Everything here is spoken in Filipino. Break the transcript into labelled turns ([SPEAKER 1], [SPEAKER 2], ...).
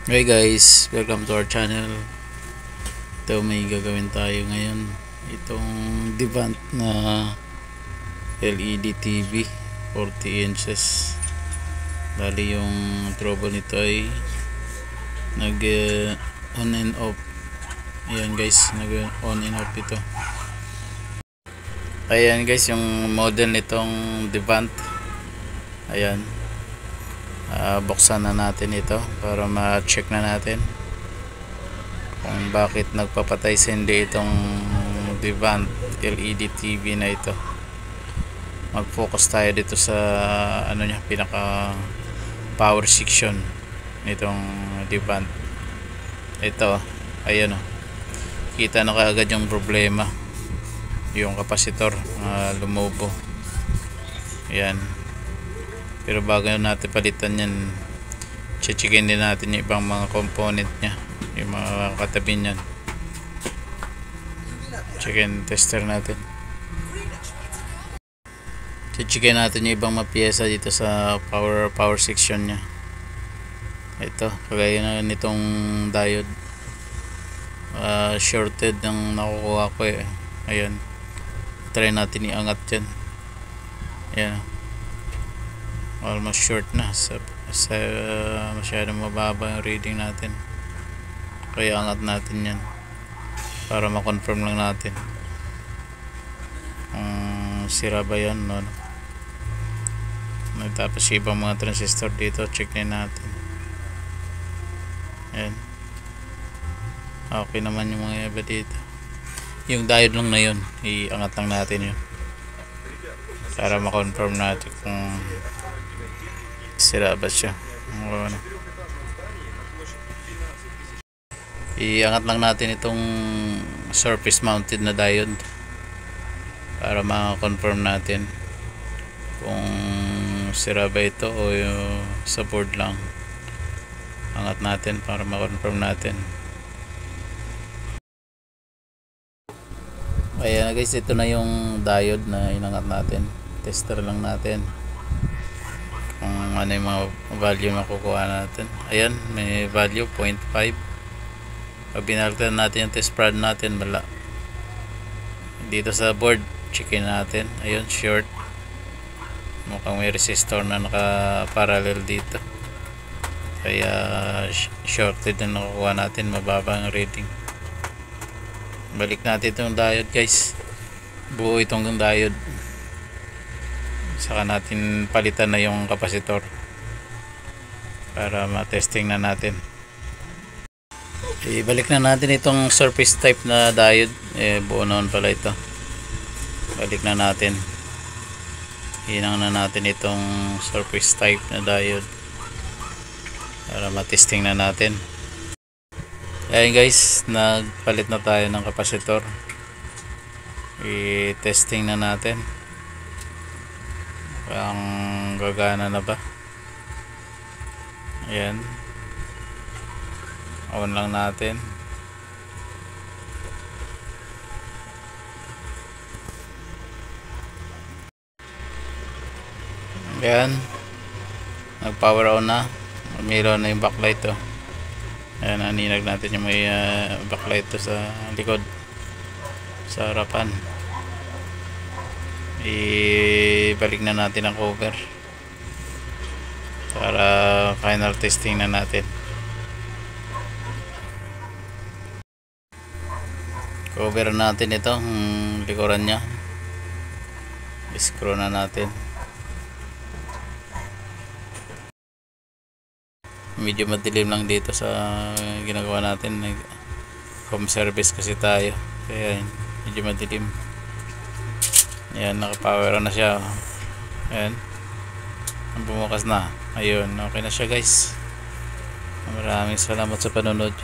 [SPEAKER 1] Hey guys, welcome to our channel. Ito may gagawin tayo ngayon. Itong Devant na LED TV 40 inches. Bali yung trouble nito ay nag on and off. Ayan guys, nag on and off ito. Ayan guys, yung model nitong Devant. Ayan. Buksan na natin ito para ma-check na natin kung bakit nagpapatay sa hindi itong Devant LED TV na ito. Mag-focus tayo dito sa ano niya, pinaka power section nitong Devant. Ito, ayan o. Kita na kaagad yung problema, yung kapasitor lumobo. Ayan. Pero bago natin palitan yan, checkin din natin yung ibang mga component nya, yung mga katabi nyan. Checkin, tester natin. Checkin natin yung ibang mga piyesa dito sa power section nya. Ito, kagaya na nitong diode. Shorted ng nakukuha ko eh. Ayan. Try natin iangat yan. Ayan. Almost short na sa masyadong mababa yung reading natin, kaya angat natin yan para ma-confirm lang natin kung sira ba yan, no? Tapos ibang mga transistor dito, check din natin. Ayan, okay naman yung mga iba dito. Yung diode lang na yun, iangat lang natin yun para ma-confirm natin kung sira ba siya. Iangat lang natin itong surface mounted na diode para ma-confirm natin kung sira ba ito o sa board lang. Angat natin para ma-confirm natin. Ayan guys, ito na yung diode na inangat natin. Tester lang natin kung ano yung mga value makukuha natin. Ayan, may value 0.5. Pag binalitan natin yung test prod natin, wala. Dito sa board, checkin natin. Ayun, short. Mukhang may resistor na naka-parallel dito, kaya shorted na nakukuha natin, mababa ang reading. Balik natin itong diode guys. Buo itong diode. Saka natin palitan na yung kapasitor para ma-testing na natin. Ibalik na natin itong surface type na diode. Buo naman pala ito. Balik na natin. Hinang na natin itong surface type na diode para ma-testing na natin. Ayan guys, nagpalit na tayo ng kapasitor. I-testing na natin ang gagana na ba. Ayan, on lang natin. Ayan, nag power on na. Umilaw na yung backlight to. Ayan, naninag natin yung may backlight to sa likod, sa harapan. Ibalik na natin ang cover para final testing na natin. Cover natin ito, likuran nya. Screw na natin. Medyo madilim lang dito sa ginagawa natin. Home service kasi tayo, kaya medyo madilim. Ayan, naka-power na siya. Ayan, bumukas na. Ayun, okay na siya guys. Maraming salamat sa panonood.